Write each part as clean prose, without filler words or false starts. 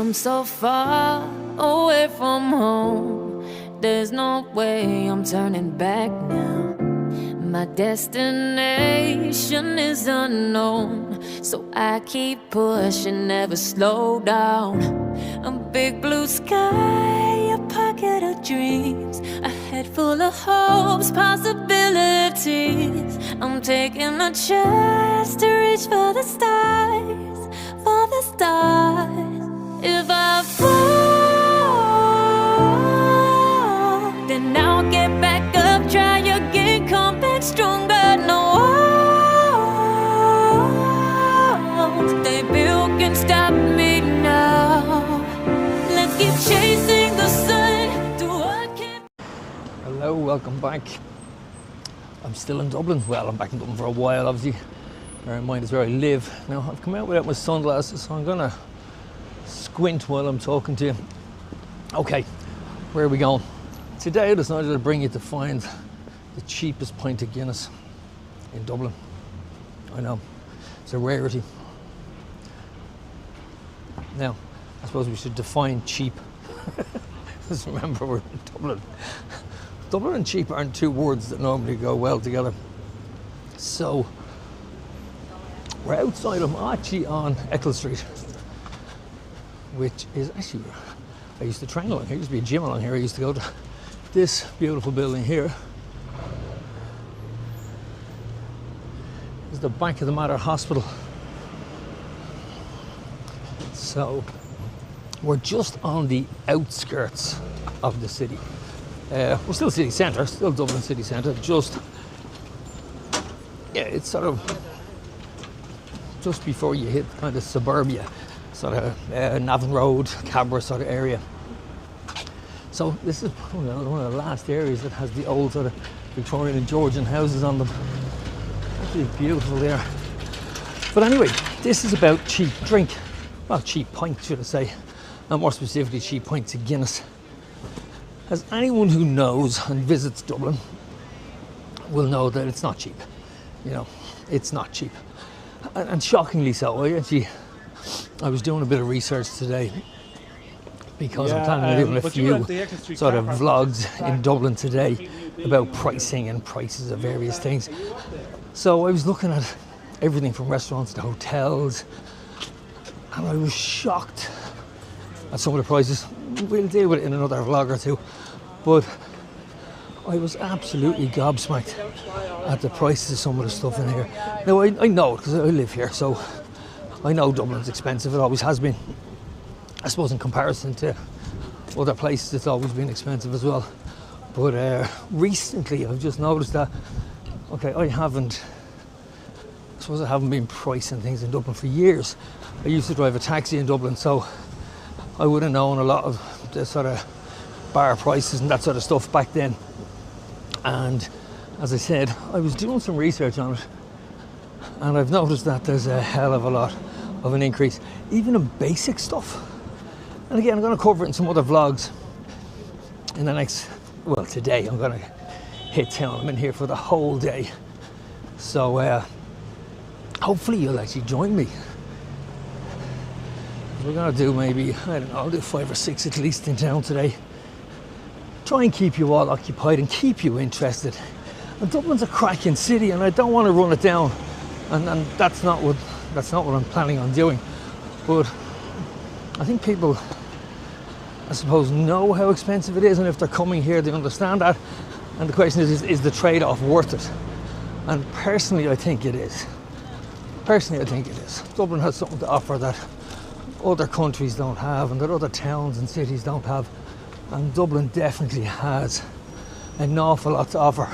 I'm so far away from home. There's no way I'm turning back now. My destination is unknown, so I keep pushing, never slow down. A big blue sky, a pocket of dreams, a head full of hopes, possibilities. I'm taking a chance to reach for the stars, for the stars. If I fall, then I'll get back up, try again, come back stronger. No walls they built can stop me now. Let's keep chasing the sun. Do what can. Hello, welcome back. I'm still in Dublin. Well, I'm back in Dublin for a while, obviously. Bear in mind it's where I live. Now, I've come out without my sunglasses, so I'm gonna squint while I'm talking to you. Okay, where are we going? Today I decided to bring you to find the cheapest pint of Guinness in Dublin. I know, it's a rarity. Now, I suppose we should define cheap. Just remember, we're in Dublin. Dublin and cheap aren't two words that normally go well together. So, we're outside, I'm actually on Eccles Street, which is actually, I used to train along here, there used to be a gym along here, I used to go to this beautiful building here. This is the Back of the Mater Hospital. So, we're just on the outskirts of the city. We're still city centre, still Dublin city centre, just, yeah, it's sort of just before you hit kind of suburbia, sort of Navan Road, Cabra sort of area. So this is one of the last areas that has the old sort of Victorian and Georgian houses on them. Absolutely beautiful there. But anyway, this is about cheap drink. Well, cheap pint, should I say. And more specifically, cheap pints of Guinness. As anyone who knows and visits Dublin will know that it's not cheap. You know, it's not cheap. And shockingly so. I was doing a bit of research today because I'm planning on doing a few sort of vlogs in Dublin today about pricing and prices of various things. So I was looking at everything from restaurants to hotels, and I was shocked at some of the prices. We'll deal with it in another vlog or two, but I was absolutely gobsmacked at the prices of some of the stuff in here. Now I know it because I live here, so I know Dublin's expensive, it always has been. I suppose in comparison to other places it's always been expensive as well. But recently I've just noticed that, okay, I haven't been pricing things in Dublin for years. I used to drive a taxi in Dublin, so I would have known a lot of the sort of bar prices and that sort of stuff back then. And as I said, I was doing some research on it, and I've noticed that there's a hell of a lot of an increase, even in basic stuff. And again, I'm going to cover it in some other vlogs in the next, well, today I'm going to hit town. I'm in here for the whole day. So hopefully you'll actually join me. We're going to do maybe, I don't know, I'll do 5 or 6 at least in town today. Try and keep you all occupied and keep you interested. And Dublin's a cracking city, and I don't want to run it down. And that's not what I'm planning on doing. But I think people, I suppose, know how expensive it is, and if they're coming here, they understand that. And the question is the trade-off worth it? And personally, I think it is. Dublin has something to offer that other countries don't have, and that other towns and cities don't have. And Dublin definitely has an awful lot to offer.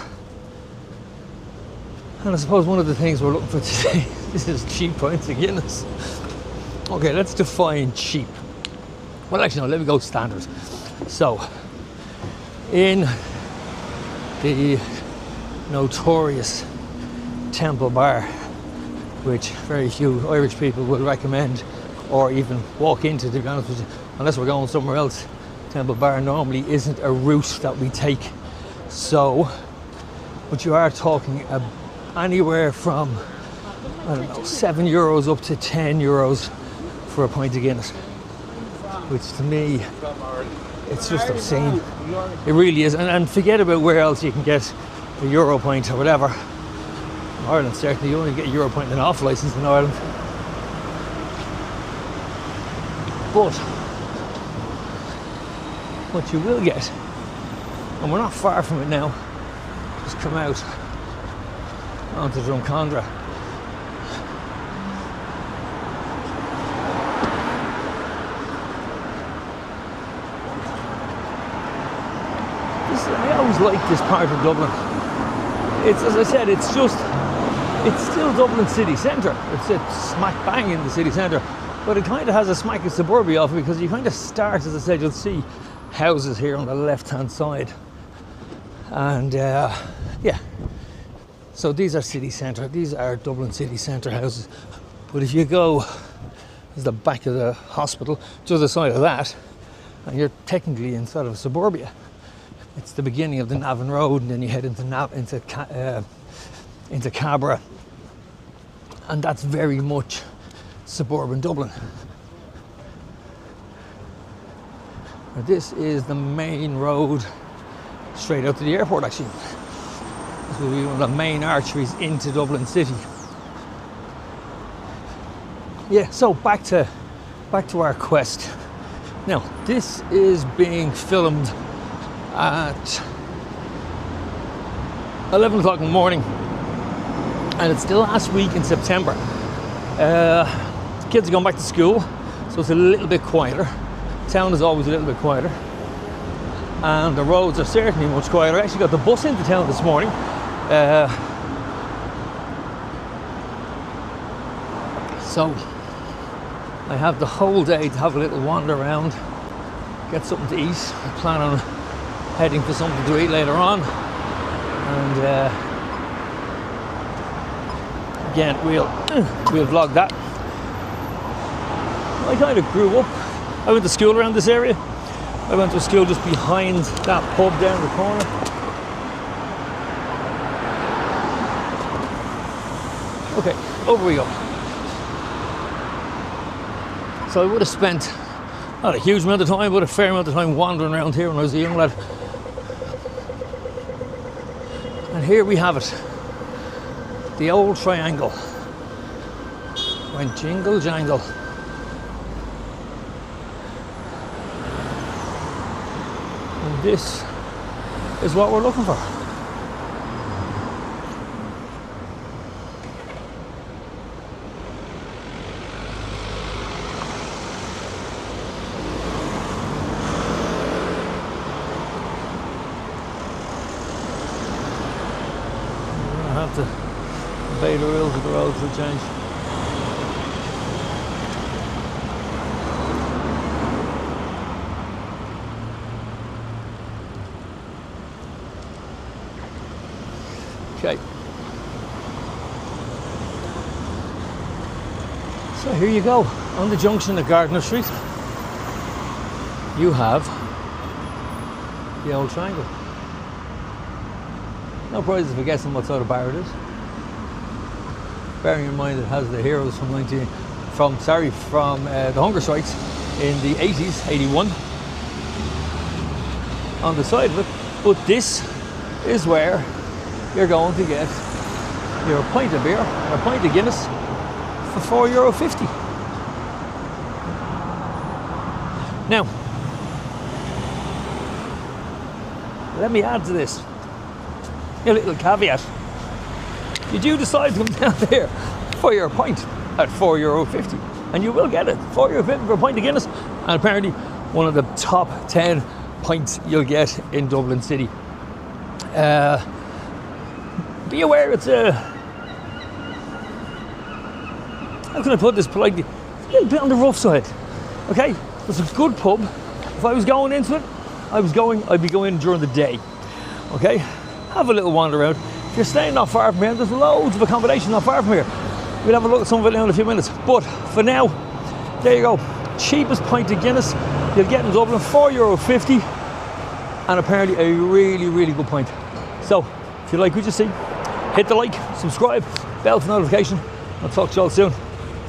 And I suppose one of the things we're looking for today is cheap pints of Guinness. Okay, let's define cheap. Well, actually, no, let me go standard. So, in the notorious Temple Bar, which very few Irish people will recommend or even walk into, to be honest with you, unless we're going somewhere else. Temple Bar normally isn't a route that we take. So, but you are talking anywhere from, I don't know, €7 up to €10 for a pint of Guinness. which to me, it's just obscene. It really is. And forget about where else you can get a Euro Pint or whatever. In Ireland, certainly, you only get a Euro Pint and an off licence in Ireland. But what you will get, and we're not far from it now, just come out onto Drumcondra. I always like this part of Dublin. It's, as I said, it's still Dublin city centre. It's smack bang in the city centre, but it kind of has a smack of suburbia off it, because you kind of start, as I said, you'll see houses here on the left hand side, and yeah, so these are city centre, these are Dublin city centre houses. But if you go, there's the back of the hospital to the side of that, and you're technically in sort of suburbia. It's the beginning of the Navan Road, and then you head into Cabra, and that's very much suburban Dublin. Now this is the main road straight out to the airport. Actually, this will be one of the main arteries into Dublin city. Yeah, so back to our quest. Now this is being filmed at 11 o'clock in the morning, and it's the last week in September. Kids are going back to school, so it's a little bit quieter. Town is always a little bit quieter, and the roads are certainly much quieter. I actually got the bus into town this morning. So I have the whole day to have a little wander around, get something to eat. I plan on heading for something to eat later on, and again we'll vlog that. I kind of grew up, I went to school around this area. I went to school just behind that pub down the corner. Okay, over we go. So I would have spent not a huge amount of time, but a fair amount of time wandering around here when I was a young lad. And here we have it, the old triangle. Went jingle jangle. And this is what we're looking for. Have to obey the rules of the road for a change. Okay. So here you go, on the junction of Gardiner Street, you have the old triangle. No prizes for guessing what sort of bar it is. Bearing in mind it has the heroes from the hunger strikes in the 80s, 81, on the side of it. But this is where you're going to get your pint of beer, or a pint of Guinness, for €4.50. Now, let me add to this a little caveat. You do decide to come down there for your pint at €4.50, and you will get it, €4.50 for a pint of Guinness, and apparently one of the top 10 pints you'll get in Dublin City. Be aware, it's a, how can I put this politely, a little bit on the rough side. Okay, it's a good pub. If I was going into it, I'd be going during the day. Okay, have a little wander around. If you're staying not far from here, there's loads of accommodation not far from here. We'll have a look at some of it now in a few minutes. But for now, there you go. Cheapest pint of Guinness you'll get in Dublin, €4.50, and apparently a really, really good pint. So, if you like what you see, hit the like, subscribe, bell for notification. I'll talk to you all soon.